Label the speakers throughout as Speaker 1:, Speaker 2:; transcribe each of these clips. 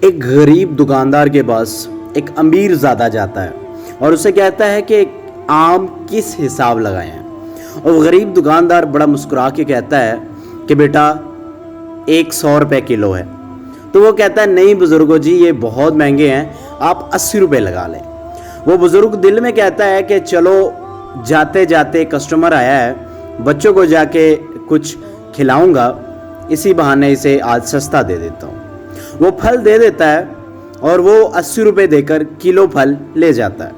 Speaker 1: ایک غریب دکاندار کے پاس ایک امیر زادہ جاتا ہے اور اسے کہتا ہے کہ آم کس حساب لگائے ہیں، اور غریب دکاندار بڑا مسکرا کے کہتا ہے کہ بیٹا 100 روپے کلو ہے۔ تو وہ کہتا ہے نہیں بزرگو جی، یہ بہت مہنگے ہیں، آپ 80 روپے لگا لیں۔ وہ بزرگ دل میں کہتا ہے کہ چلو جاتے جاتے کسٹمر آیا ہے، بچوں کو جا کے کچھ کھلاؤں گا، اسی بہانے اسے آج سستا دے دیتا ہوں۔ وہ پھل دے دیتا ہے اور وہ 80 روپے دے کر کلو پھل لے جاتا ہے۔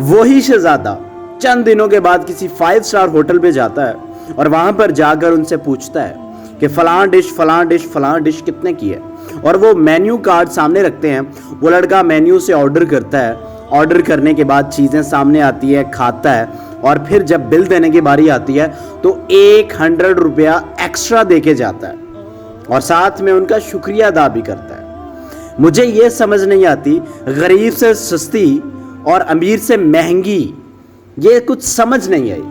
Speaker 1: وہی شہزادہ چند دنوں کے بعد کسی 5 اسٹار ہوٹل پہ جاتا ہے اور وہاں پر جا کر ان سے پوچھتا ہے کہ فلاں ڈش کتنے کی ہے، اور وہ مینیو کارڈ سامنے رکھتے ہیں۔ وہ لڑکا مینیو سے آرڈر کرتا ہے، آرڈر کرنے کے بعد چیزیں سامنے آتی ہے، کھاتا ہے، اور پھر جب بل دینے کی باری آتی ہے تو 100 روپیہ ایکسٹرا دے کے جاتا ہے اور ساتھ میں ان کا شکریہ ادا بھی کرتا ہے۔ مجھے یہ سمجھ نہیں آتی، غریب سے سستی اور امیر سے مہنگی، یہ کچھ سمجھ نہیں آئی۔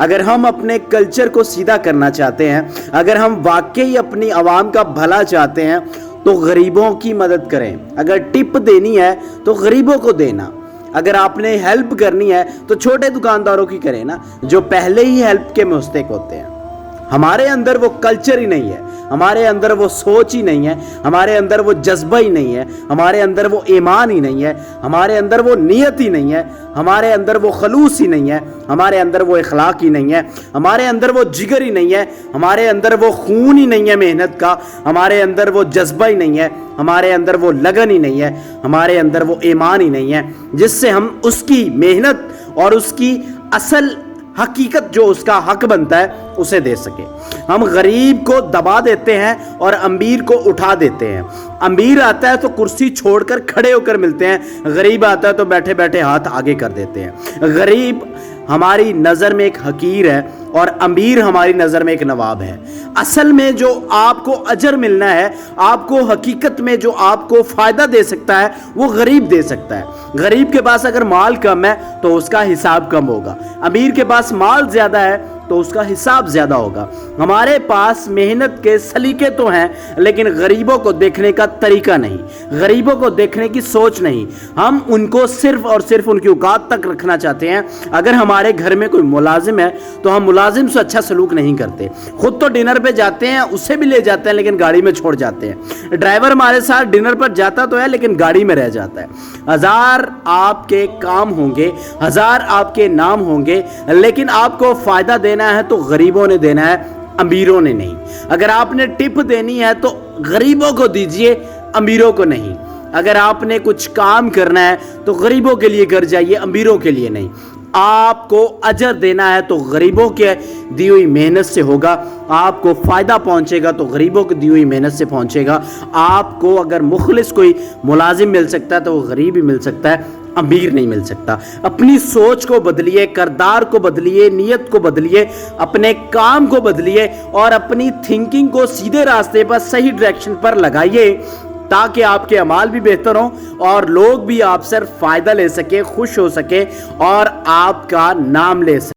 Speaker 1: اگر ہم اپنے کلچر کو سیدھا کرنا چاہتے ہیں، اگر ہم واقعی اپنی عوام کا بھلا چاہتے ہیں تو غریبوں کی مدد کریں۔ اگر ٹپ دینی ہے تو غریبوں کو دینا، اگر آپ نے ہیلپ کرنی ہے تو چھوٹے دکانداروں کی کریں نا، جو پہلے ہی ہیلپ کے مستحق ہوتے ہیں۔ ہمارے اندر وہ کلچر ہی نہیں ہے، ہمارے اندر وہ سوچ ہی نہیں ہے، ہمارے اندر وہ جذبہ ہی نہیں ہے، ہمارے اندر وہ ایمان ہی نہیں ہے، ہمارے اندر وہ نیت ہی نہیں ہے، ہمارے اندر وہ خلوص ہی نہیں ہے، ہمارے اندر وہ اخلاق ہی نہیں ہے، ہمارے اندر وہ جگر ہی نہیں ہے، ہمارے اندر وہ خون ہی نہیں ہے محنت کا، ہمارے اندر وہ جذبہ ہی نہیں ہے، ہمارے اندر وہ لگن ہی نہیں ہے، ہمارے اندر وہ ایمان ہی نہیں ہے جس سے ہم اس کی محنت اور اس کی اصل حقیقت جو اس کا حق بنتا ہے اسے دے سکے۔ ہم غریب کو دبا دیتے ہیں اور امیر کو اٹھا دیتے ہیں۔ امیر آتا ہے تو کرسی چھوڑ کر کھڑے ہو کر ملتے ہیں، غریب آتا ہے تو بیٹھے بیٹھے ہاتھ آگے کر دیتے ہیں۔ غریب ہماری نظر میں ایک حقیر ہے اور امیر ہماری نظر میں ایک نواب ہے۔ اصل میں جو آپ کو اجر ملنا ہے، آپ کو حقیقت میں جو آپ کو فائدہ دے سکتا ہے، وہ غریب دے سکتا ہے۔ غریب کے پاس اگر مال کم ہے تو اس کا حساب کم ہوگا، امیر کے پاس مال زیادہ ہے تو اس کا حساب زیادہ ہوگا۔ ہمارے پاس محنت کے سلیقے تو ہیں لیکن غریبوں کو دیکھنے کا طریقہ نہیں، غریبوں کو دیکھنے کی سوچ نہیں۔ ہم ان کو صرف اور صرف ان کی اوقات تک رکھنا چاہتے ہیں۔ اگر ہمارے گھر میں کوئی ملازم ہے تو ہم ملازم سے اچھا سلوک نہیں کرتے، خود تو ڈنر پہ جاتے ہیں، اسے بھی لے جاتے ہیں لیکن گاڑی میں چھوڑ جاتے ہیں۔ ڈرائیور ہمارے ساتھ ڈنر پر جاتا تو ہے لیکن گاڑی میں رہ جاتا ہے۔ 1000 آپ کے کام ہوں گے، 1000 آپ کے نام ہوں گے، لیکن آپ کو فائدہ دینا ہے تو غریبوں نے دینا ہے، امیروں نے نہیں۔ اگر آپ نے ٹپ دینی ہے تو غریبوں کو دیجئے، امیروں کو نہیں۔ اگر آپ نے کچھ کام کرنا ہے تو غریبوں کے لیے کر جائیے، امیروں کے لیے نہیں۔ آپ کو اجر دینا ہے تو غریبوں کے دی ہوئی محنت سے ہوگا، آپ کو فائدہ پہنچے گا تو غریبوں کی دی ہوئی محنت سے پہنچے گا۔ آپ کو اگر مخلص کوئی ملازم مل سکتا ہے تو وہ غریب ہی مل سکتا ہے، امیر نہیں مل سکتا۔ اپنی سوچ کو بدلیے، کردار کو بدلیے، نیت کو بدلیے، اپنے کام کو بدلیے اور اپنی تھنکنگ کو سیدھے راستے پر، صحیح ڈائریکشن پر لگائیے تاکہ آپ کے اعمال بھی بہتر ہوں اور لوگ بھی آپ سے فائدہ لے سکیں، خوش ہو سکیں اور آپ کا نام لے سکیں۔